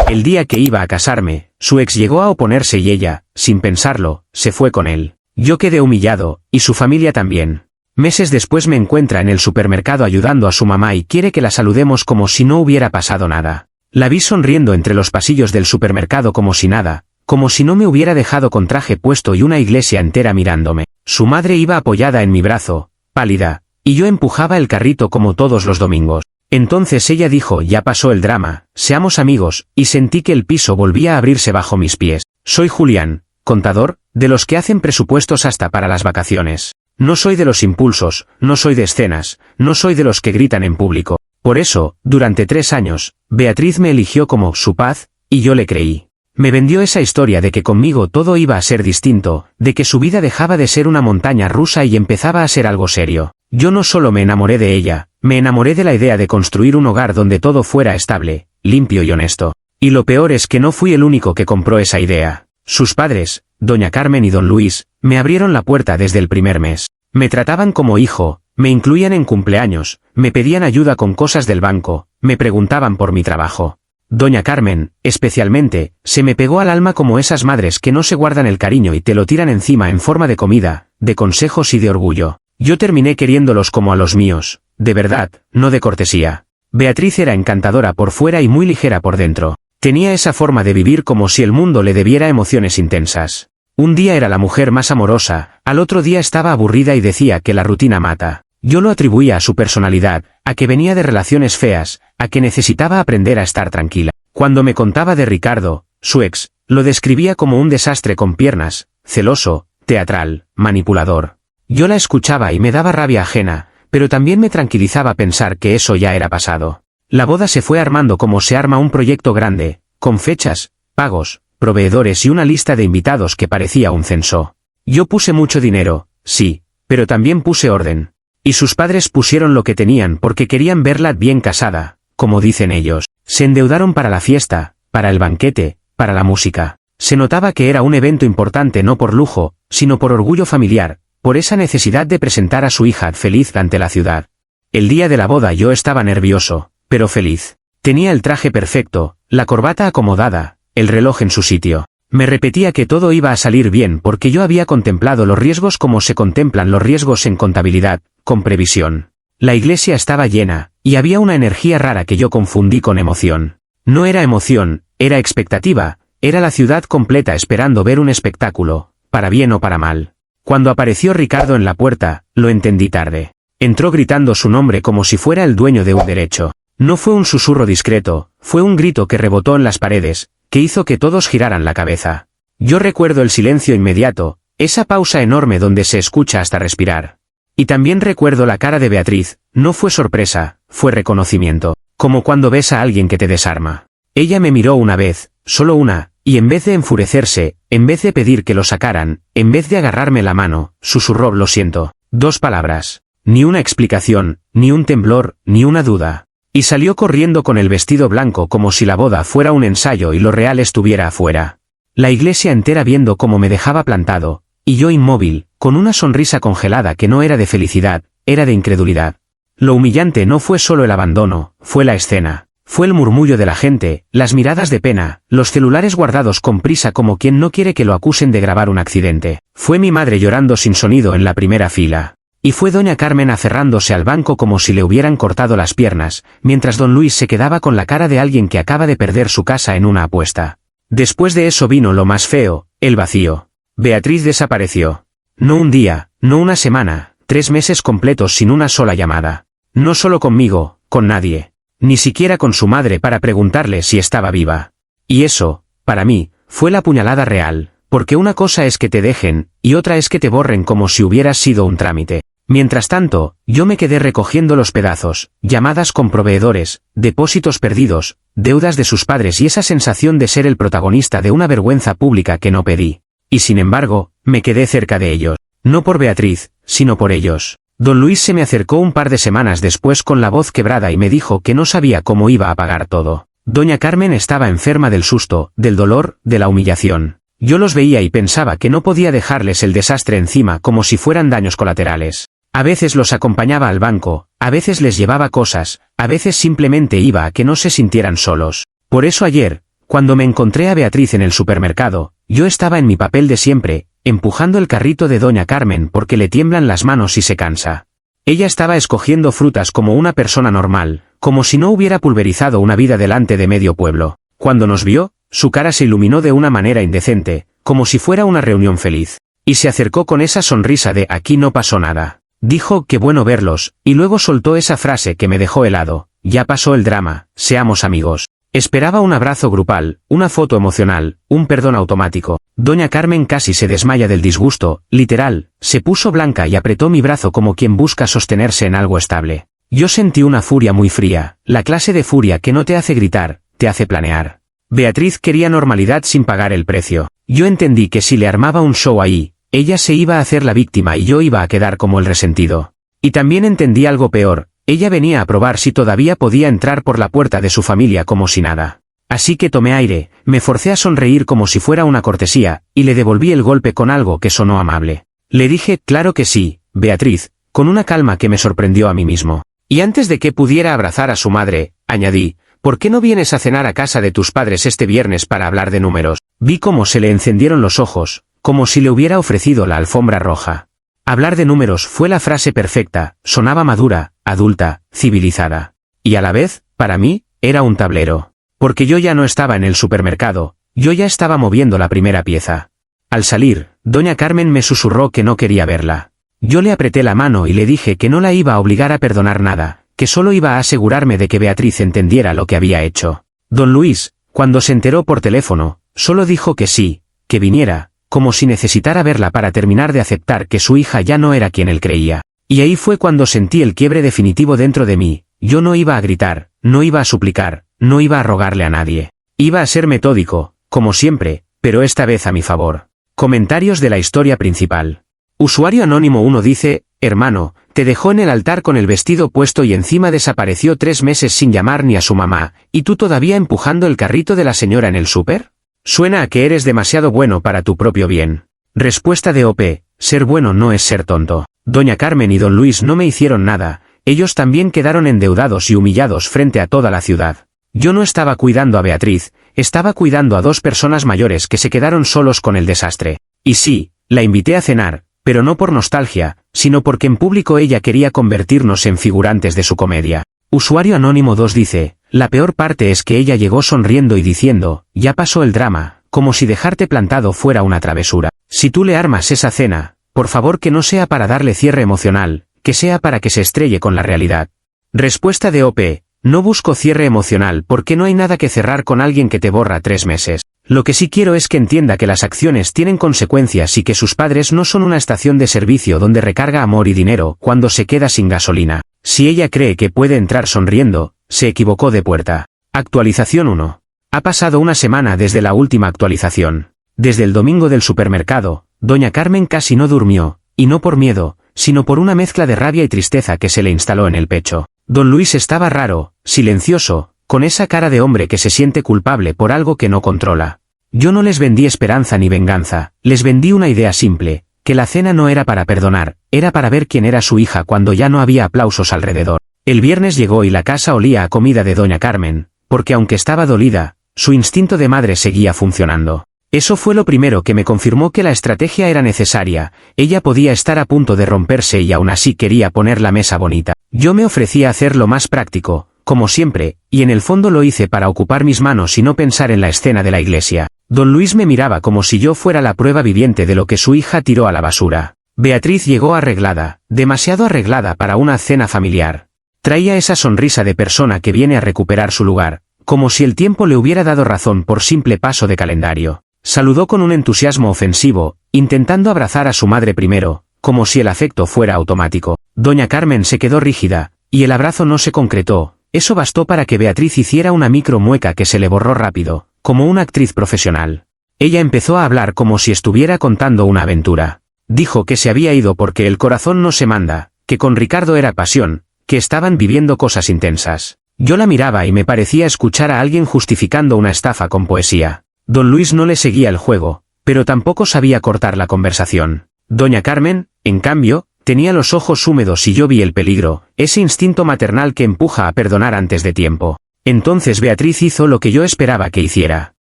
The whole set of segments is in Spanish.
El día que iba a casarme, su ex llegó a oponerse y ella, sin pensarlo, se fue con él. Yo quedé humillado, y su familia también. Meses después me encuentra en el supermercado ayudando a su mamá y quiere que la saludemos como si no hubiera pasado nada. La vi sonriendo entre los pasillos del supermercado como si nada, como si no me hubiera dejado con traje puesto y una iglesia entera mirándome. Su madre iba apoyada en mi brazo, pálida, y yo empujaba el carrito como todos los domingos. Entonces ella dijo: ya pasó el drama, seamos amigos, y sentí que el piso volvía a abrirse bajo mis pies. Soy Julián, contador, de los que hacen presupuestos hasta para las vacaciones. No soy de los impulsos, no soy de escenas, no soy de los que gritan en público. Por eso, durante 3 años, Beatriz me eligió como su paz, y yo le creí. Me vendió esa historia de que conmigo todo iba a ser distinto, de que su vida dejaba de ser una montaña rusa y empezaba a ser algo serio. Yo no solo me enamoré de ella, me enamoré de la idea de construir un hogar donde todo fuera estable, limpio y honesto. Y lo peor es que no fui el único que compró esa idea. Sus padres, doña Carmen y don Luis, me abrieron la puerta desde el primer mes. Me trataban como hijo, me incluían en cumpleaños, me pedían ayuda con cosas del banco, me preguntaban por mi trabajo. Doña Carmen, especialmente, se me pegó al alma como esas madres que no se guardan el cariño y te lo tiran encima en forma de comida, de consejos y de orgullo. Yo terminé queriéndolos como a los míos, de verdad, no de cortesía. Beatriz era encantadora por fuera y muy ligera por dentro. Tenía esa forma de vivir como si el mundo le debiera emociones intensas. Un día era la mujer más amorosa, al otro día estaba aburrida y decía que la rutina mata. Yo lo atribuía a su personalidad, a que venía de relaciones feas, a que necesitaba aprender a estar tranquila. Cuando me contaba de Ricardo, su ex, lo describía como un desastre con piernas, celoso, teatral, manipulador. Yo la escuchaba y me daba rabia ajena, pero también me tranquilizaba pensar que eso ya era pasado. La boda se fue armando como se arma un proyecto grande, con fechas, pagos, proveedores y una lista de invitados que parecía un censo. Yo puse mucho dinero, sí, pero también puse orden. Y sus padres pusieron lo que tenían porque querían verla bien casada, como dicen ellos. Se endeudaron para la fiesta, para el banquete, para la música. Se notaba que era un evento importante no por lujo, sino por orgullo familiar, por esa necesidad de presentar a su hija feliz ante la ciudad. El día de la boda yo estaba nervioso, pero feliz. Tenía el traje perfecto, la corbata acomodada, el reloj en su sitio. Me repetía que todo iba a salir bien porque yo había contemplado los riesgos como se contemplan los riesgos en contabilidad, con previsión. La iglesia estaba llena, y había una energía rara que yo confundí con emoción. No era emoción, era expectativa, era la ciudad completa esperando ver un espectáculo, para bien o para mal. Cuando apareció Ricardo en la puerta, lo entendí tarde. Entró gritando su nombre como si fuera el dueño de un derecho. No fue un susurro discreto, fue un grito que rebotó en las paredes, que hizo que todos giraran la cabeza. Yo recuerdo el silencio inmediato, esa pausa enorme donde se escucha hasta respirar. Y también recuerdo la cara de Beatriz, no fue sorpresa, fue reconocimiento, como cuando ves a alguien que te desarma. Ella me miró una vez, solo una, y en vez de enfurecerse, en vez de pedir que lo sacaran, en vez de agarrarme la mano, susurró: lo siento. 2 palabras. Ni una explicación, ni un temblor, ni una duda. Y salió corriendo con el vestido blanco como si la boda fuera un ensayo y lo real estuviera afuera. La iglesia entera viendo cómo me dejaba plantado, y yo inmóvil, con una sonrisa congelada que no era de felicidad, era de incredulidad. Lo humillante no fue solo el abandono, fue la escena. Fue el murmullo de la gente, las miradas de pena, los celulares guardados con prisa como quien no quiere que lo acusen de grabar un accidente. Fue mi madre llorando sin sonido en la primera fila. Y fue doña Carmen aferrándose al banco como si le hubieran cortado las piernas, mientras don Luis se quedaba con la cara de alguien que acaba de perder su casa en una apuesta. Después de eso vino lo más feo, el vacío. Beatriz desapareció. No un día, no una semana, 3 meses completos sin una sola llamada. No solo conmigo, con nadie. Ni siquiera con su madre para preguntarle si estaba viva. Y eso, para mí, fue la puñalada real, porque una cosa es que te dejen, y otra es que te borren como si hubieras sido un trámite. Mientras tanto, yo me quedé recogiendo los pedazos, llamadas con proveedores, depósitos perdidos, deudas de sus padres y esa sensación de ser el protagonista de una vergüenza pública que no pedí. Y sin embargo, me quedé cerca de ellos. No por Beatriz, sino por ellos. Don Luis se me acercó un par de semanas después con la voz quebrada y me dijo que no sabía cómo iba a pagar todo. Doña Carmen estaba enferma del susto, del dolor, de la humillación. Yo los veía y pensaba que no podía dejarles el desastre encima como si fueran daños colaterales. A veces los acompañaba al banco, a veces les llevaba cosas, a veces simplemente iba a que no se sintieran solos. Por eso ayer, Cuando me encontré a Beatriz en el supermercado, yo estaba en mi papel de siempre, empujando el carrito de doña Carmen porque le tiemblan las manos y se cansa. Ella estaba escogiendo frutas como una persona normal, como si no hubiera pulverizado una vida delante de medio pueblo. Cuando nos vio, su cara se iluminó de una manera indecente, como si fuera una reunión feliz. Y se acercó con esa sonrisa de «aquí no pasó nada». Dijo «qué bueno verlos», y luego soltó esa frase que me dejó helado: «ya pasó el drama, seamos amigos». Esperaba un abrazo grupal, una foto emocional, un perdón automático. Doña Carmen casi se desmaya del disgusto, literal, se puso blanca y apretó mi brazo como quien busca sostenerse en algo estable. Yo sentí una furia muy fría, la clase de furia que no te hace gritar, te hace planear. Beatriz quería normalidad sin pagar el precio. Yo entendí que si le armaba un show ahí, ella se iba a hacer la víctima y yo iba a quedar como el resentido. Y también entendí algo peor. Ella venía a probar si todavía podía entrar por la puerta de su familia como si nada. Así que tomé aire, me forcé a sonreír como si fuera una cortesía, y le devolví el golpe con algo que sonó amable. Le dije, claro que sí, Beatriz, con una calma que me sorprendió a mí mismo. Y antes de que pudiera abrazar a su madre, añadí, ¿por qué no vienes a cenar a casa de tus padres este viernes para hablar de números? Vi cómo se le encendieron los ojos, como si le hubiera ofrecido la alfombra roja. Hablar de números fue la frase perfecta, sonaba madura, adulta, civilizada. Y a la vez, para mí, era un tablero. Porque yo ya no estaba en el supermercado, yo ya estaba moviendo la primera pieza. Al salir, doña Carmen me susurró que no quería verla. Yo le apreté la mano y le dije que no la iba a obligar a perdonar nada, que solo iba a asegurarme de que Beatriz entendiera lo que había hecho. Don Luis, cuando se enteró por teléfono, solo dijo que sí, que viniera, como si necesitara verla para terminar de aceptar que su hija ya no era quien él creía. Y ahí fue cuando sentí el quiebre definitivo dentro de mí. Yo no iba a gritar, no iba a suplicar, no iba a rogarle a nadie. Iba a ser metódico, como siempre, pero esta vez a mi favor. Comentarios de la historia principal. Usuario Anónimo 1 dice, hermano, te dejó en el altar con el vestido puesto y encima desapareció 3 meses sin llamar ni a su mamá, ¿y tú todavía empujando el carrito de la señora en el súper? Suena a que eres demasiado bueno para tu propio bien. Respuesta de OP, ser bueno no es ser tonto. Doña Carmen y don Luis no me hicieron nada, ellos también quedaron endeudados y humillados frente a toda la ciudad. Yo no estaba cuidando a Beatriz, estaba cuidando a 2 personas mayores que se quedaron solos con el desastre. Y sí, la invité a cenar, pero no por nostalgia, sino porque en público ella quería convertirnos en figurantes de su comedia. Usuario Anónimo 2 dice, la peor parte es que ella llegó sonriendo y diciendo, ya pasó el drama, como si dejarte plantado fuera una travesura. Si tú le armas esa cena, por favor que no sea para darle cierre emocional, que sea para que se estrelle con la realidad. Respuesta de OP, no busco cierre emocional porque no hay nada que cerrar con alguien que te borra 3 meses. Lo que sí quiero es que entienda que las acciones tienen consecuencias y que sus padres no son una estación de servicio donde recarga amor y dinero cuando se queda sin gasolina. Si ella cree que puede entrar sonriendo, se equivocó de puerta. Actualización 1. Ha pasado una semana desde la última actualización. Desde el domingo del supermercado, doña Carmen casi no durmió, y no por miedo, sino por una mezcla de rabia y tristeza que se le instaló en el pecho. Don Luis estaba raro, silencioso, con esa cara de hombre que se siente culpable por algo que no controla. Yo no les vendí esperanza ni venganza, les vendí una idea simple, que la cena no era para perdonar, era para ver quién era su hija cuando ya no había aplausos alrededor. El viernes llegó y la casa olía a comida de doña Carmen, porque aunque estaba dolida, su instinto de madre seguía funcionando. Eso fue lo primero que me confirmó que la estrategia era necesaria, ella podía estar a punto de romperse y aún así quería poner la mesa bonita. Yo me ofrecí a hacer lo más práctico, como siempre, y en el fondo lo hice para ocupar mis manos y no pensar en la escena de la iglesia. Don Luis me miraba como si yo fuera la prueba viviente de lo que su hija tiró a la basura. Beatriz llegó arreglada, demasiado arreglada para una cena familiar. Traía esa sonrisa de persona que viene a recuperar su lugar, como si el tiempo le hubiera dado razón por simple paso de calendario. Saludó con un entusiasmo ofensivo, intentando abrazar a su madre primero, como si el afecto fuera automático. Doña Carmen se quedó rígida, y el abrazo no se concretó. Eso bastó para que Beatriz hiciera una micro mueca que se le borró rápido, como una actriz profesional. Ella empezó a hablar como si estuviera contando una aventura. Dijo que se había ido porque el corazón no se manda, que con Ricardo era pasión, que estaban viviendo cosas intensas. Yo la miraba y me parecía escuchar a alguien justificando una estafa con poesía. Don Luis no le seguía el juego, pero tampoco sabía cortar la conversación. Doña Carmen, en cambio, tenía los ojos húmedos y yo vi el peligro, ese instinto maternal que empuja a perdonar antes de tiempo. Entonces Beatriz hizo lo que yo esperaba que hiciera.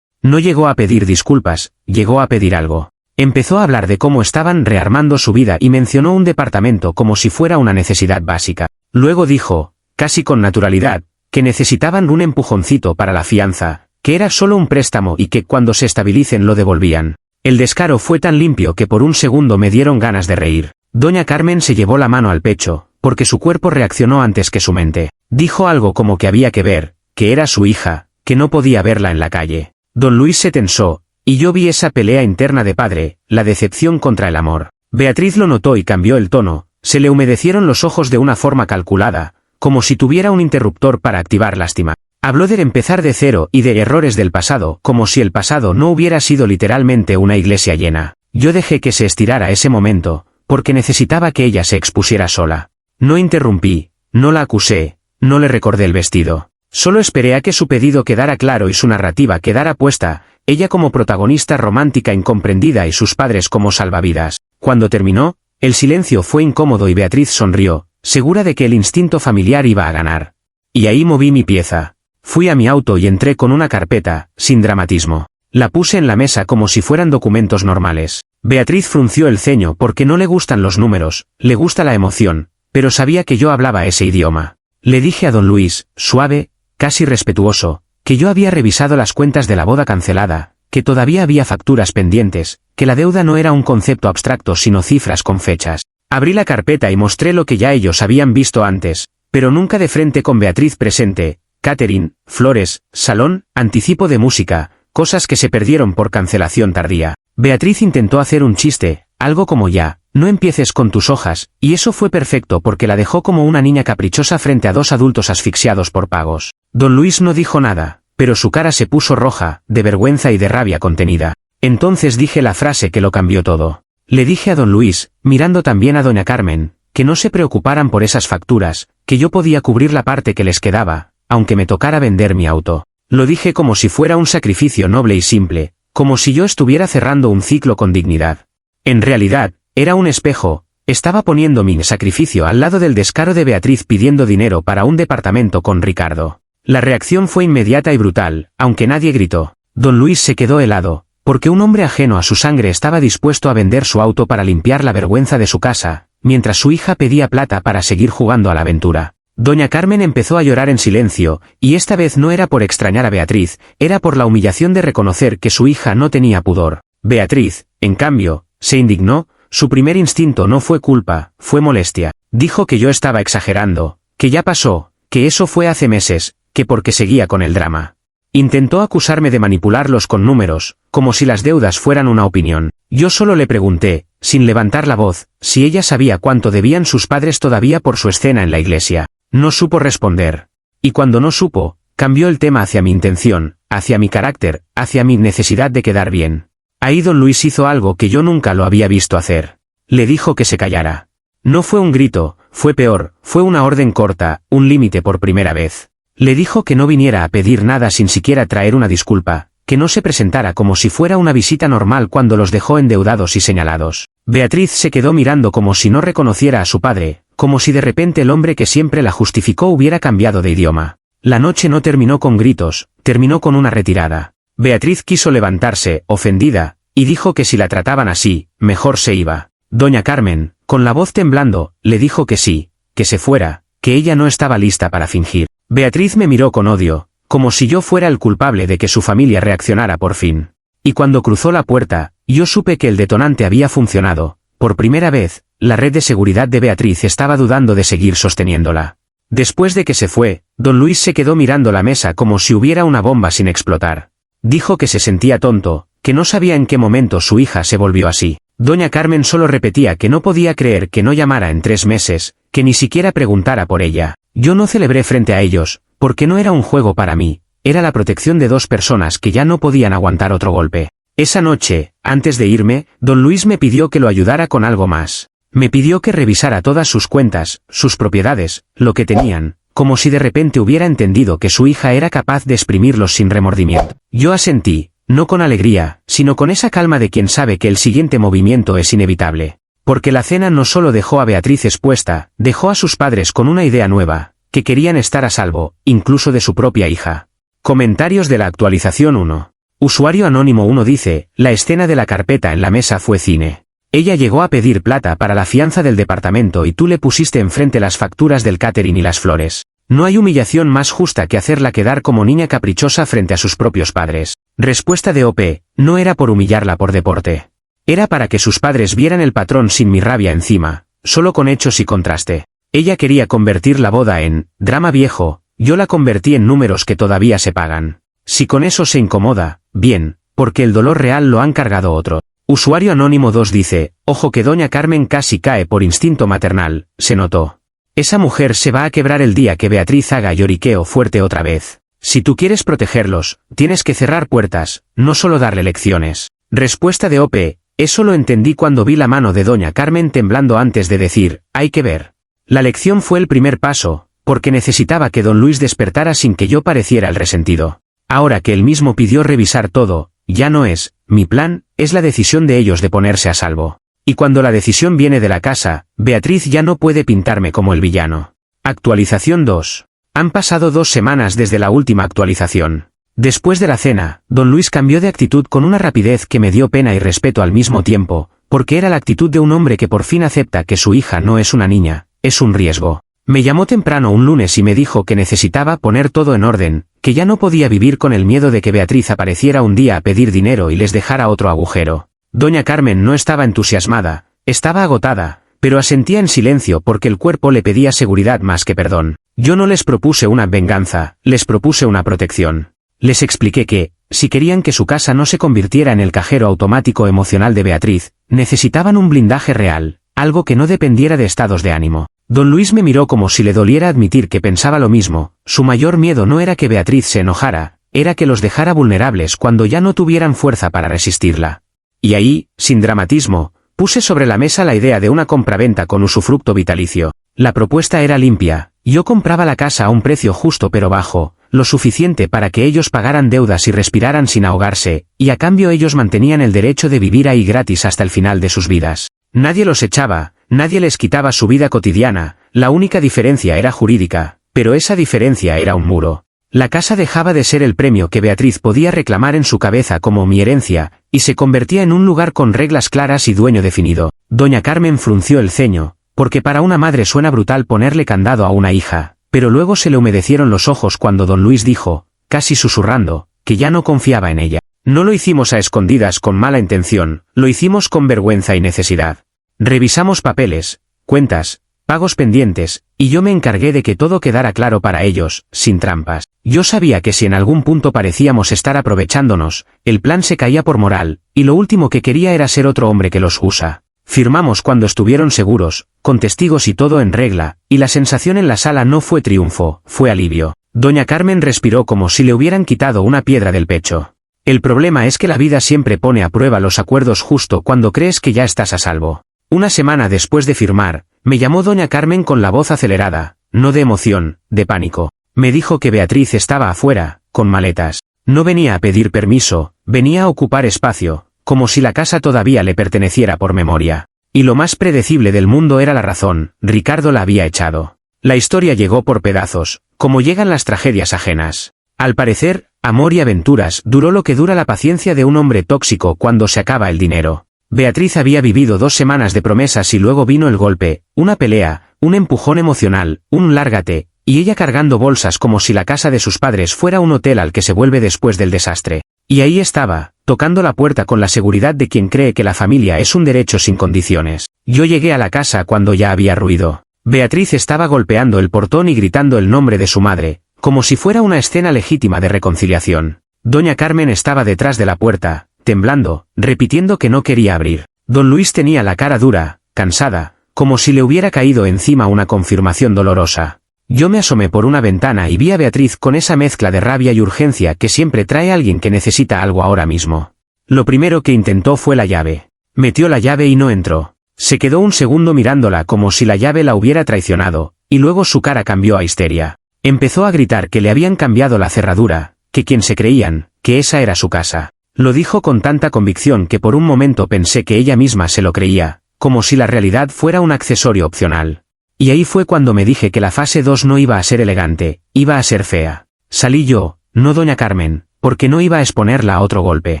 No llegó a pedir disculpas, llegó a pedir algo. Empezó a hablar de cómo estaban rearmando su vida y mencionó un departamento como si fuera una necesidad básica. Luego dijo, casi con naturalidad, que necesitaban un empujoncito para la fianza, que era solo un préstamo y que cuando se estabilicen lo devolvían. El descaro fue tan limpio que por un segundo me dieron ganas de reír. Doña Carmen se llevó la mano al pecho, porque su cuerpo reaccionó antes que su mente. Dijo algo como que había que ver, que era su hija, que no podía verla en la calle. Don Luis se tensó, y yo vi esa pelea interna de padre, la decepción contra el amor. Beatriz lo notó y cambió el tono, se le humedecieron los ojos de una forma calculada, como si tuviera un interruptor para activar lástima. Habló de empezar de cero y de errores del pasado, como si el pasado no hubiera sido literalmente una iglesia llena. Yo dejé que se estirara ese momento, porque necesitaba que ella se expusiera sola. No interrumpí, no la acusé, no le recordé el vestido. Solo esperé a que su pedido quedara claro y su narrativa quedara puesta, ella como protagonista romántica incomprendida y sus padres como salvavidas. Cuando terminó, el silencio fue incómodo y Beatriz sonrió, segura de que el instinto familiar iba a ganar. Y ahí moví mi pieza. Fui a mi auto y entré con una carpeta, sin dramatismo. La puse en la mesa como si fueran documentos normales. Beatriz frunció el ceño porque no le gustan los números, le gusta la emoción, pero sabía que yo hablaba ese idioma. Le dije a don Luis, suave, casi respetuoso, que yo había revisado las cuentas de la boda cancelada, que todavía había facturas pendientes, que la deuda no era un concepto abstracto sino cifras con fechas. Abrí la carpeta y mostré lo que ya ellos habían visto antes, pero nunca de frente con Beatriz presente, catering, flores, salón, anticipo de música, cosas que se perdieron por cancelación tardía. Beatriz intentó hacer un chiste, algo como ya, no empieces con tus hojas, y eso fue perfecto porque la dejó como una niña caprichosa frente a dos adultos asfixiados por pagos. Don Luis no dijo nada, pero su cara se puso roja, de vergüenza y de rabia contenida. Entonces dije la frase que lo cambió todo. Le dije a don Luis, mirando también a doña Carmen, que no se preocuparan por esas facturas, que yo podía cubrir la parte que les quedaba, aunque me tocara vender mi auto. Lo dije como si fuera un sacrificio noble y simple, como si yo estuviera cerrando un ciclo con dignidad. En realidad, era un espejo, estaba poniendo mi sacrificio al lado del descaro de Beatriz pidiendo dinero para un departamento con Ricardo. La reacción fue inmediata y brutal, aunque nadie gritó. Don Luis se quedó helado, porque un hombre ajeno a su sangre estaba dispuesto a vender su auto para limpiar la vergüenza de su casa, mientras su hija pedía plata para seguir jugando a la aventura. Doña Carmen empezó a llorar en silencio, y esta vez no era por extrañar a Beatriz, era por la humillación de reconocer que su hija no tenía pudor. Beatriz, en cambio, se indignó, su primer instinto no fue culpa, fue molestia. Dijo que yo estaba exagerando, que ya pasó, que eso fue hace meses, que porque seguía con el drama. Intentó acusarme de manipularlos con números, como si las deudas fueran una opinión. Yo solo le pregunté, sin levantar la voz, si ella sabía cuánto debían sus padres todavía por su escena en la iglesia. No supo responder. Y cuando no supo, cambió el tema hacia mi intención, hacia mi carácter, hacia mi necesidad de quedar bien. Ahí don Luis hizo algo que yo nunca lo había visto hacer. Le dijo que se callara. No fue un grito, fue peor, fue una orden corta, un límite por primera vez. Le dijo que no viniera a pedir nada sin siquiera traer una disculpa, que no se presentara como si fuera una visita normal cuando los dejó endeudados y señalados. Beatriz se quedó mirando como si no reconociera a su padre, como si de repente el hombre que siempre la justificó hubiera cambiado de idioma. La noche no terminó con gritos, terminó con una retirada. Beatriz quiso levantarse, ofendida, y dijo que si la trataban así, mejor se iba. Doña Carmen, con la voz temblando, le dijo que sí, que se fuera, que ella no estaba lista para fingir. Beatriz me miró con odio, como si yo fuera el culpable de que su familia reaccionara por fin. Y cuando cruzó la puerta, yo supe que el detonante había funcionado. Por primera vez, la red de seguridad de Beatriz estaba dudando de seguir sosteniéndola. Después de que se fue, don Luis se quedó mirando la mesa como si hubiera una bomba sin explotar. Dijo que se sentía tonto, que no sabía en qué momento su hija se volvió así. Doña Carmen solo repetía que no podía creer que no llamara en 3 meses, que ni siquiera preguntara por ella. Yo no celebré frente a ellos, porque no era un juego para mí, era la protección de 2 personas que ya no podían aguantar otro golpe. Esa noche, antes de irme, don Luis me pidió que lo ayudara con algo más. Me pidió que revisara todas sus cuentas, sus propiedades, lo que tenían, como si de repente hubiera entendido que su hija era capaz de exprimirlos sin remordimiento. Yo asentí, no con alegría, sino con esa calma de quien sabe que el siguiente movimiento es inevitable. Porque la cena no solo dejó a Beatriz expuesta, dejó a sus padres con una idea nueva, que querían estar a salvo, incluso de su propia hija. Comentarios de la actualización 1. Usuario anónimo 1 dice, la escena de la carpeta en la mesa fue cine. Ella llegó a pedir plata para la fianza del departamento y tú le pusiste enfrente las facturas del catering y las flores. No hay humillación más justa que hacerla quedar como niña caprichosa frente a sus propios padres. Respuesta de OP, no era por humillarla por deporte. Era para que sus padres vieran el patrón sin mi rabia encima, solo con hechos y contraste. Ella quería convertir la boda en drama viejo, yo la convertí en números que todavía se pagan. Si con eso se incomoda, bien, porque el dolor real lo han cargado otro. Usuario anónimo 2 dice, ojo que doña Carmen casi cae por instinto maternal, se notó. Esa mujer se va a quebrar el día que Beatriz haga lloriqueo fuerte otra vez. Si tú quieres protegerlos, tienes que cerrar puertas, no solo darle lecciones. Respuesta de OP, eso lo entendí cuando vi la mano de doña Carmen temblando antes de decir, hay que ver. La lección fue el primer paso, porque necesitaba que don Luis despertara sin que yo pareciera el resentido. Ahora que él mismo pidió revisar todo, ya no es, mi plan, es la decisión de ellos de ponerse a salvo. Y cuando la decisión viene de la casa, Beatriz ya no puede pintarme como el villano. Actualización 2. Han pasado 2 semanas desde la última actualización. Después de la cena, don Luis cambió de actitud con una rapidez que me dio pena y respeto al mismo tiempo, porque era la actitud de un hombre que por fin acepta que su hija no es una niña, es un riesgo. Me llamó temprano un lunes y me dijo que necesitaba poner todo en orden, que ya no podía vivir con el miedo de que Beatriz apareciera un día a pedir dinero y les dejara otro agujero. Doña Carmen no estaba entusiasmada, estaba agotada, pero asentía en silencio porque el cuerpo le pedía seguridad más que perdón. Yo no les propuse una venganza, les propuse una protección. Les expliqué que, si querían que su casa no se convirtiera en el cajero automático emocional de Beatriz, necesitaban un blindaje real, algo que no dependiera de estados de ánimo. Don Luis me miró como si le doliera admitir que pensaba lo mismo, su mayor miedo no era que Beatriz se enojara, era que los dejara vulnerables cuando ya no tuvieran fuerza para resistirla. Y ahí, sin dramatismo, puse sobre la mesa la idea de una compraventa con usufructo vitalicio. La propuesta era limpia, yo compraba la casa a un precio justo pero bajo, lo suficiente para que ellos pagaran deudas y respiraran sin ahogarse, y a cambio ellos mantenían el derecho de vivir ahí gratis hasta el final de sus vidas. Nadie los echaba, nadie les quitaba su vida cotidiana, la única diferencia era jurídica, pero esa diferencia era un muro. La casa dejaba de ser el premio que Beatriz podía reclamar en su cabeza como mi herencia, y se convertía en un lugar con reglas claras y dueño definido. Doña Carmen frunció el ceño, porque para una madre suena brutal ponerle candado a una hija, pero luego se le humedecieron los ojos cuando don Luis dijo, casi susurrando, que ya no confiaba en ella. No lo hicimos a escondidas con mala intención, lo hicimos con vergüenza y necesidad. Revisamos papeles, cuentas, pagos pendientes, y yo me encargué de que todo quedara claro para ellos, sin trampas. Yo sabía que si en algún punto parecíamos estar aprovechándonos, el plan se caía por moral, y lo último que quería era ser otro hombre que los usa. Firmamos cuando estuvieron seguros, con testigos y todo en regla, y la sensación en la sala no fue triunfo, fue alivio. Doña Carmen respiró como si le hubieran quitado una piedra del pecho. El problema es que la vida siempre pone a prueba los acuerdos justo cuando crees que ya estás a salvo. Una semana después de firmar, me llamó doña Carmen con la voz acelerada, no de emoción, de pánico. Me dijo que Beatriz estaba afuera, con maletas. No venía a pedir permiso, venía a ocupar espacio, como si la casa todavía le perteneciera por memoria. Y lo más predecible del mundo era la razón, Ricardo la había echado. La historia llegó por pedazos, como llegan las tragedias ajenas. Al parecer, amor y aventuras duró lo que dura la paciencia de un hombre tóxico cuando se acaba el dinero. Beatriz había vivido 2 semanas de promesas y luego vino el golpe, una pelea, un empujón emocional, un lárgate, y ella cargando bolsas como si la casa de sus padres fuera un hotel al que se vuelve después del desastre. Y ahí estaba, tocando la puerta con la seguridad de quien cree que la familia es un derecho sin condiciones. Yo llegué a la casa cuando ya había ruido. Beatriz estaba golpeando el portón y gritando el nombre de su madre, como si fuera una escena legítima de reconciliación. Doña Carmen estaba detrás de la puerta, temblando, repitiendo que no quería abrir. Don Luis tenía la cara dura, cansada, como si le hubiera caído encima una confirmación dolorosa. Yo me asomé por una ventana y vi a Beatriz con esa mezcla de rabia y urgencia que siempre trae alguien que necesita algo ahora mismo. Lo primero que intentó fue la llave. Metió la llave y no entró. Se quedó un segundo mirándola como si la llave la hubiera traicionado, y luego su cara cambió a histeria. Empezó a gritar que le habían cambiado la cerradura, que quien se creían, que esa era su casa. Lo dijo con tanta convicción que por un momento pensé que ella misma se lo creía, como si la realidad fuera un accesorio opcional. Y ahí fue cuando me dije que la fase 2 no iba a ser elegante, iba a ser fea. Salí yo, no doña Carmen, porque no iba a exponerla a otro golpe.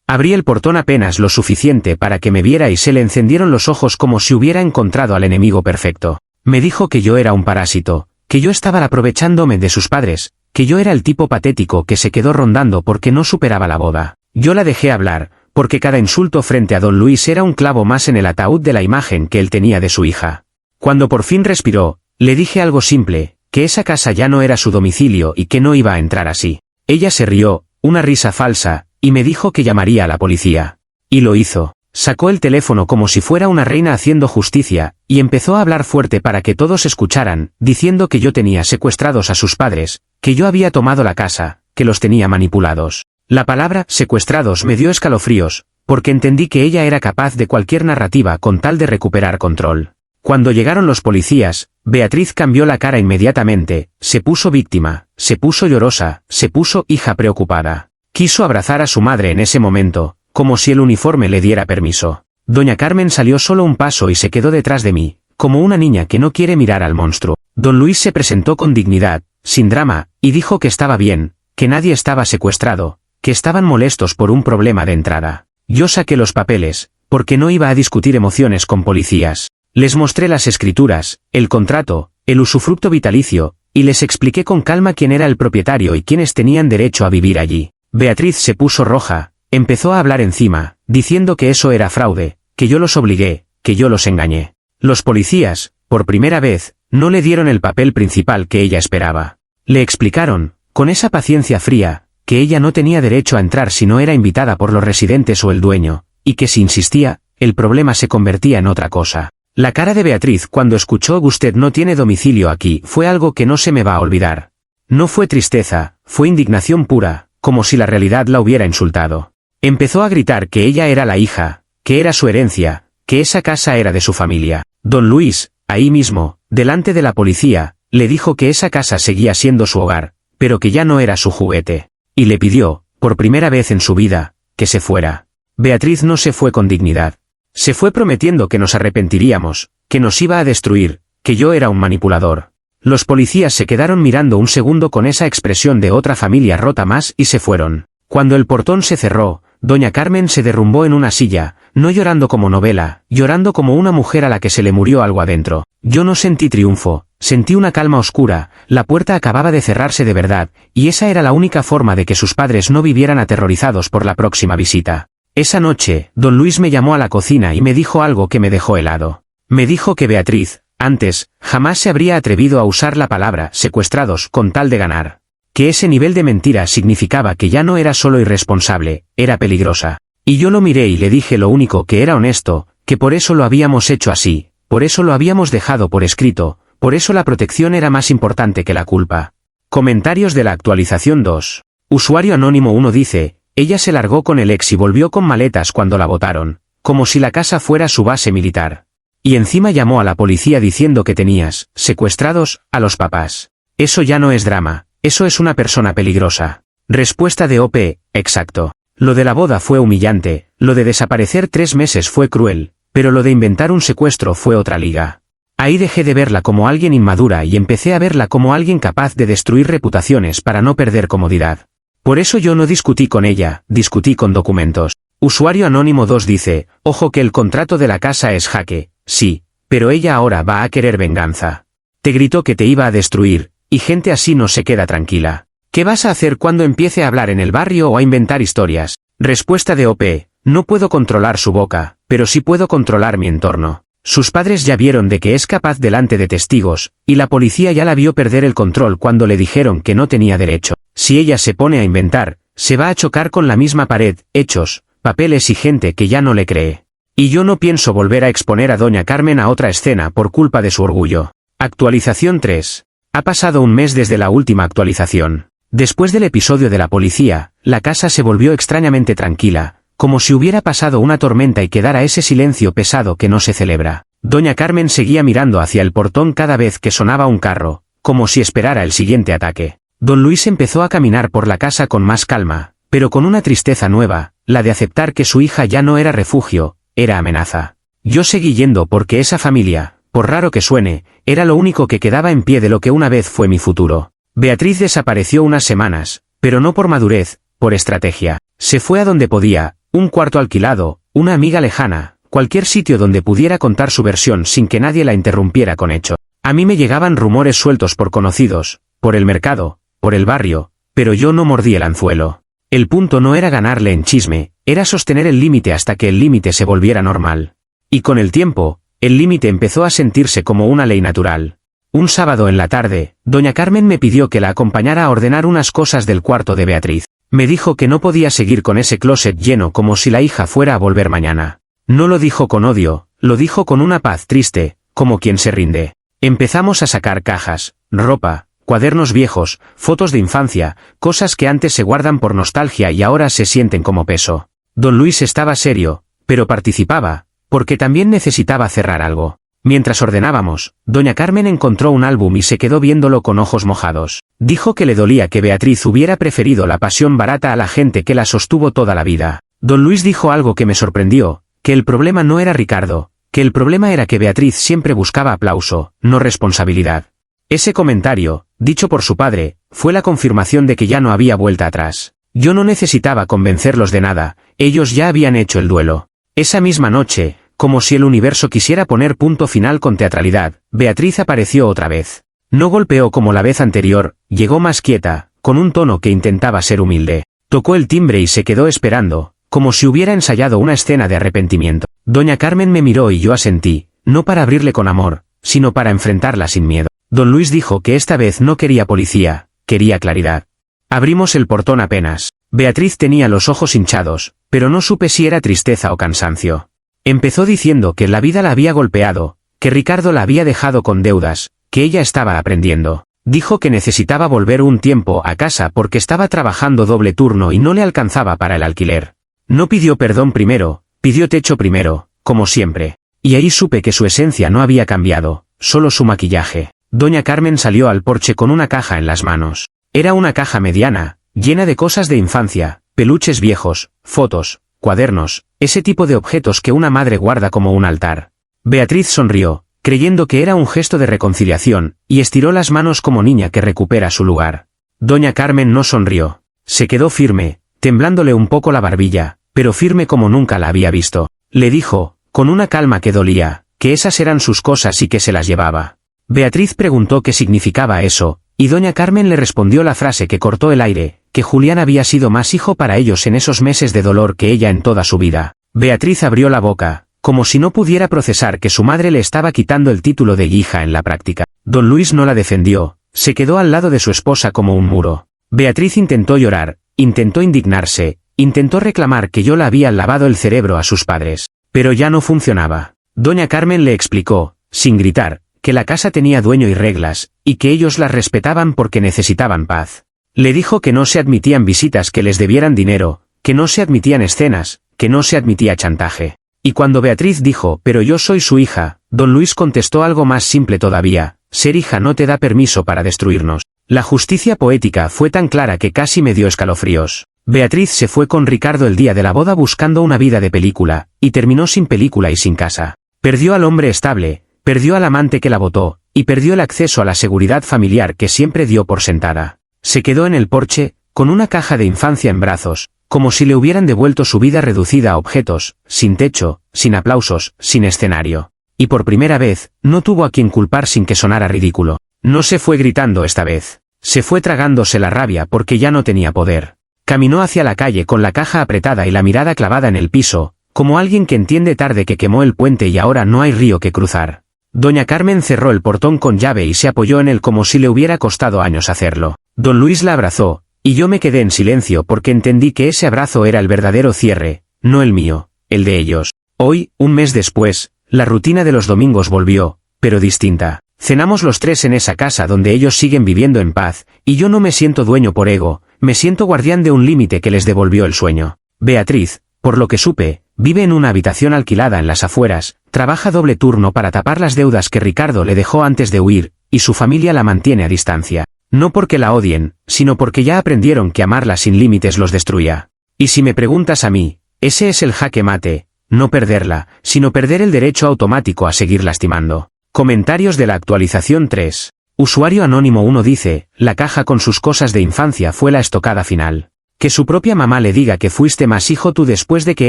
Abrí el portón apenas lo suficiente para que me viera y se le encendieron los ojos como si hubiera encontrado al enemigo perfecto. Me dijo que yo era un parásito, que yo estaba aprovechándome de sus padres, que yo era el tipo patético que se quedó rondando porque no superaba la boda. Yo la dejé hablar, porque cada insulto frente a don Luis era un clavo más en el ataúd de la imagen que él tenía de su hija. Cuando por fin respiró, le dije algo simple, que esa casa ya no era su domicilio y que no iba a entrar así. Ella se rió, una risa falsa, y me dijo que llamaría a la policía. Y lo hizo. Sacó el teléfono como si fuera una reina haciendo justicia, y empezó a hablar fuerte para que todos escucharan, diciendo que yo tenía secuestrados a sus padres, que yo había tomado la casa, que los tenía manipulados. La palabra secuestrados me dio escalofríos, porque entendí que ella era capaz de cualquier narrativa con tal de recuperar control. Cuando llegaron los policías, Beatriz cambió la cara inmediatamente, se puso víctima, se puso llorosa, se puso hija preocupada. Quiso abrazar a su madre en ese momento, como si el uniforme le diera permiso. Doña Carmen salió solo un paso y se quedó detrás de mí, como una niña que no quiere mirar al monstruo. Don Luis se presentó con dignidad, sin drama, y dijo que estaba bien, que nadie estaba secuestrado, que estaban molestos por un problema de entrada. Yo saqué los papeles, porque no iba a discutir emociones con policías. Les mostré las escrituras, el contrato, el usufructo vitalicio, y les expliqué con calma quién era el propietario y quiénes tenían derecho a vivir allí. Beatriz se puso roja, empezó a hablar encima, diciendo que eso era fraude, que yo los obligué, que yo los engañé. Los policías, por primera vez, no le dieron el papel principal que ella esperaba. Le explicaron, con esa paciencia fría, que ella no tenía derecho a entrar si no era invitada por los residentes o el dueño, y que si insistía, el problema se convertía en otra cosa. La cara de Beatriz cuando escuchó "usted no tiene domicilio aquí" fue algo que no se me va a olvidar. No fue tristeza, fue indignación pura, como si la realidad la hubiera insultado. Empezó a gritar que ella era la hija, que era su herencia, que esa casa era de su familia. Don Luis, ahí mismo, delante de la policía, le dijo que esa casa seguía siendo su hogar, pero que ya no era su juguete. Y le pidió, por primera vez en su vida, que se fuera. Beatriz no se fue con dignidad. Se fue prometiendo que nos arrepentiríamos, que nos iba a destruir, que yo era un manipulador. Los policías se quedaron mirando un segundo con esa expresión de otra familia rota más y se fueron. Cuando el portón se cerró, doña Carmen se derrumbó en una silla, no llorando como novela, llorando como una mujer a la que se le murió algo adentro. Yo no sentí triunfo, sentí una calma oscura, la puerta acababa de cerrarse de verdad, y esa era la única forma de que sus padres no vivieran aterrorizados por la próxima visita. Esa noche, don Luis me llamó a la cocina y me dijo algo que me dejó helado. Me dijo que Beatriz, antes, jamás se habría atrevido a usar la palabra secuestrados con tal de ganar. Que ese nivel de mentira significaba que ya no era solo irresponsable, era peligrosa. Y yo lo miré y le dije lo único que era honesto, que por eso lo habíamos hecho así, por eso lo habíamos dejado por escrito, por eso la protección era más importante que la culpa. Comentarios de la actualización 2. Usuario anónimo 1 dice, ella se largó con el ex y volvió con maletas cuando la botaron, como si la casa fuera su base militar. Y encima llamó a la policía diciendo que tenías secuestrados a los papás. Eso ya no es drama, eso es una persona peligrosa. Respuesta de OP, exacto. Lo de la boda fue humillante, lo de desaparecer 3 meses fue cruel, pero lo de inventar un secuestro fue otra liga. Ahí dejé de verla como alguien inmadura y empecé a verla como alguien capaz de destruir reputaciones para no perder comodidad. Por eso yo no discutí con ella, discutí con documentos. Usuario anónimo 2 dice, ojo que el contrato de la casa es jaque, sí, pero ella ahora va a querer venganza. Te gritó que te iba a destruir, y gente así no se queda tranquila. ¿Qué vas a hacer cuando empiece a hablar en el barrio o a inventar historias? Respuesta de OP, no puedo controlar su boca, pero sí puedo controlar mi entorno. Sus padres ya vieron de que es capaz delante de testigos, y la policía ya la vio perder el control cuando le dijeron que no tenía derecho. Si ella se pone a inventar, se va a chocar con la misma pared, hechos, papeles y gente que ya no le cree. Y yo no pienso volver a exponer a doña Carmen a otra escena por culpa de su orgullo. Actualización 3. Ha pasado un mes desde la última actualización. Después del episodio de la policía, la casa se volvió extrañamente tranquila, como si hubiera pasado una tormenta y quedara ese silencio pesado que no se celebra. Doña Carmen seguía mirando hacia el portón cada vez que sonaba un carro, como si esperara el siguiente ataque. Don Luis empezó a caminar por la casa con más calma, pero con una tristeza nueva, la de aceptar que su hija ya no era refugio, era amenaza. Yo seguí yendo porque esa familia, por raro que suene, era lo único que quedaba en pie de lo que una vez fue mi futuro. Beatriz desapareció unas semanas, pero no por madurez, por estrategia. Se fue a donde podía, un cuarto alquilado, una amiga lejana, cualquier sitio donde pudiera contar su versión sin que nadie la interrumpiera con hecho. A mí me llegaban rumores sueltos por conocidos, por el mercado, por el barrio, pero yo no mordí el anzuelo. El punto no era ganarle en chisme, era sostener el límite hasta que el límite se volviera normal. Y con el tiempo, el límite empezó a sentirse como una ley natural. Un sábado en la tarde, doña Carmen me pidió que la acompañara a ordenar unas cosas del cuarto de Beatriz. Me dijo que no podía seguir con ese closet lleno como si la hija fuera a volver mañana. No lo dijo con odio, lo dijo con una paz triste, como quien se rinde. Empezamos a sacar cajas, ropa, cuadernos viejos, fotos de infancia, cosas que antes se guardan por nostalgia y ahora se sienten como peso. Don Luis estaba serio, pero participaba, porque también necesitaba cerrar algo. Mientras ordenábamos, doña Carmen encontró un álbum y se quedó viéndolo con ojos mojados. Dijo que le dolía que Beatriz hubiera preferido la pasión barata a la gente que la sostuvo toda la vida. Don Luis dijo algo que me sorprendió, que el problema no era Ricardo, que el problema era que Beatriz siempre buscaba aplauso, no responsabilidad. Ese comentario, dicho por su padre, fue la confirmación de que ya no había vuelta atrás. Yo no necesitaba convencerlos de nada, ellos ya habían hecho el duelo. Esa misma noche, como si el universo quisiera poner punto final con teatralidad, Beatriz apareció otra vez. No golpeó como la vez anterior, llegó más quieta, con un tono que intentaba ser humilde. Tocó el timbre y se quedó esperando, como si hubiera ensayado una escena de arrepentimiento. Doña Carmen me miró y yo asentí, no para abrirle con amor, sino para enfrentarla sin miedo. Don Luis dijo que esta vez no quería policía, quería claridad. Abrimos el portón apenas. Beatriz tenía los ojos hinchados, pero no supe si era tristeza o cansancio. Empezó diciendo que la vida la había golpeado, que Ricardo la había dejado con deudas, que ella estaba aprendiendo. Dijo que necesitaba volver un tiempo a casa porque estaba trabajando doble turno y no le alcanzaba para el alquiler. No pidió perdón primero, pidió techo primero, como siempre. Y ahí supe que su esencia no había cambiado, solo su maquillaje. Doña Carmen salió al porche con una caja en las manos. Era una caja mediana, llena de cosas de infancia, peluches viejos, fotos, cuadernos, ese tipo de objetos que una madre guarda como un altar. Beatriz sonrió, creyendo que era un gesto de reconciliación, y estiró las manos como niña que recupera su lugar. Doña Carmen no sonrió. Se quedó firme, temblándole un poco la barbilla, pero firme como nunca la había visto. Le dijo, con una calma que dolía, que esas eran sus cosas y que se las llevaba. Beatriz preguntó qué significaba eso, y doña Carmen le respondió la frase que cortó el aire, que Julián había sido más hijo para ellos en esos meses de dolor que ella en toda su vida. Beatriz abrió la boca, como si no pudiera procesar que su madre le estaba quitando el título de hija en la práctica. Don Luis no la defendió, se quedó al lado de su esposa como un muro. Beatriz intentó llorar, intentó indignarse, intentó reclamar que yo le había lavado el cerebro a sus padres, pero ya no funcionaba. Doña Carmen le explicó, sin gritar, que la casa tenía dueño y reglas, y que ellos las respetaban porque necesitaban paz. Le dijo que no se admitían visitas que les debieran dinero, que no se admitían escenas, que no se admitía chantaje. Y cuando Beatriz dijo, pero yo soy su hija, don Luis contestó algo más simple todavía, ser hija no te da permiso para destruirnos. La justicia poética fue tan clara que casi me dio escalofríos. Beatriz se fue con Ricardo el día de la boda buscando una vida de película, y terminó sin película y sin casa. Perdió al hombre estable, perdió al amante que la votó, y perdió el acceso a la seguridad familiar que siempre dio por sentada. Se quedó en el porche, con una caja de infancia en brazos, como si le hubieran devuelto su vida reducida a objetos, sin techo, sin aplausos, sin escenario. Y por primera vez, no tuvo a quien culpar sin que sonara ridículo. No se fue gritando esta vez. Se fue tragándose la rabia porque ya no tenía poder. Caminó hacia la calle con la caja apretada y la mirada clavada en el piso, como alguien que entiende tarde que quemó el puente y ahora no hay río que cruzar. Doña Carmen cerró el portón con llave y se apoyó en él como si le hubiera costado años hacerlo. Don Luis la abrazó, y yo me quedé en silencio porque entendí que ese abrazo era el verdadero cierre, no el mío, el de ellos. Hoy, un mes después, la rutina de los domingos volvió, pero distinta. Cenamos los tres en esa casa donde ellos siguen viviendo en paz, y yo no me siento dueño por ego, me siento guardián de un límite que les devolvió el sueño. Beatriz, por lo que supe, vive en una habitación alquilada en las afueras, trabaja doble turno para tapar las deudas que Ricardo le dejó antes de huir, y su familia la mantiene a distancia. No porque la odien, sino porque ya aprendieron que amarla sin límites los destruía. Y si me preguntas a mí, ese es el jaque mate, no perderla, sino perder el derecho automático a seguir lastimando. Comentarios de la actualización 3. Usuario anónimo 1 dice, la caja con sus cosas de infancia fue la estocada final. Que su propia mamá le diga que fuiste más hijo tú después de que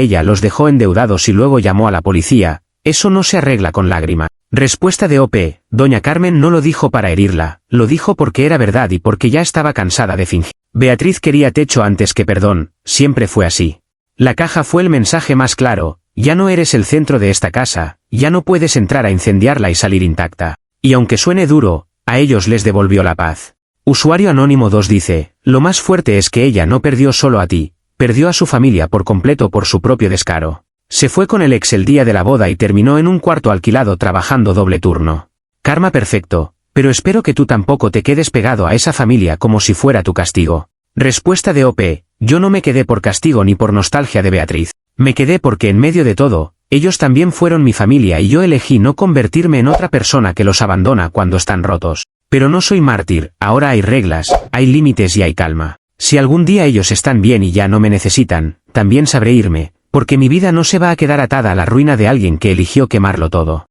ella los dejó endeudados y luego llamó a la policía, eso no se arregla con lágrima. Respuesta de OP, doña Carmen no lo dijo para herirla, lo dijo porque era verdad y porque ya estaba cansada de fingir. Beatriz quería techo antes que perdón, siempre fue así. La caja fue el mensaje más claro, ya no eres el centro de esta casa, ya no puedes entrar a incendiarla y salir intacta. Y aunque suene duro, a ellos les devolvió la paz. Usuario Anónimo 2 dice, lo más fuerte es que ella no perdió solo a ti, perdió a su familia por completo por su propio descaro. Se fue con el ex el día de la boda y terminó en un cuarto alquilado trabajando doble turno. Karma perfecto, pero espero que tú tampoco te quedes pegado a esa familia como si fuera tu castigo. Respuesta de OP, yo no me quedé por castigo ni por nostalgia de Beatriz. Me quedé porque en medio de todo, ellos también fueron mi familia y yo elegí no convertirme en otra persona que los abandona cuando están rotos. Pero no soy mártir, ahora hay reglas, hay límites y hay calma. Si algún día ellos están bien y ya no me necesitan, también sabré irme, porque mi vida no se va a quedar atada a la ruina de alguien que eligió quemarlo todo.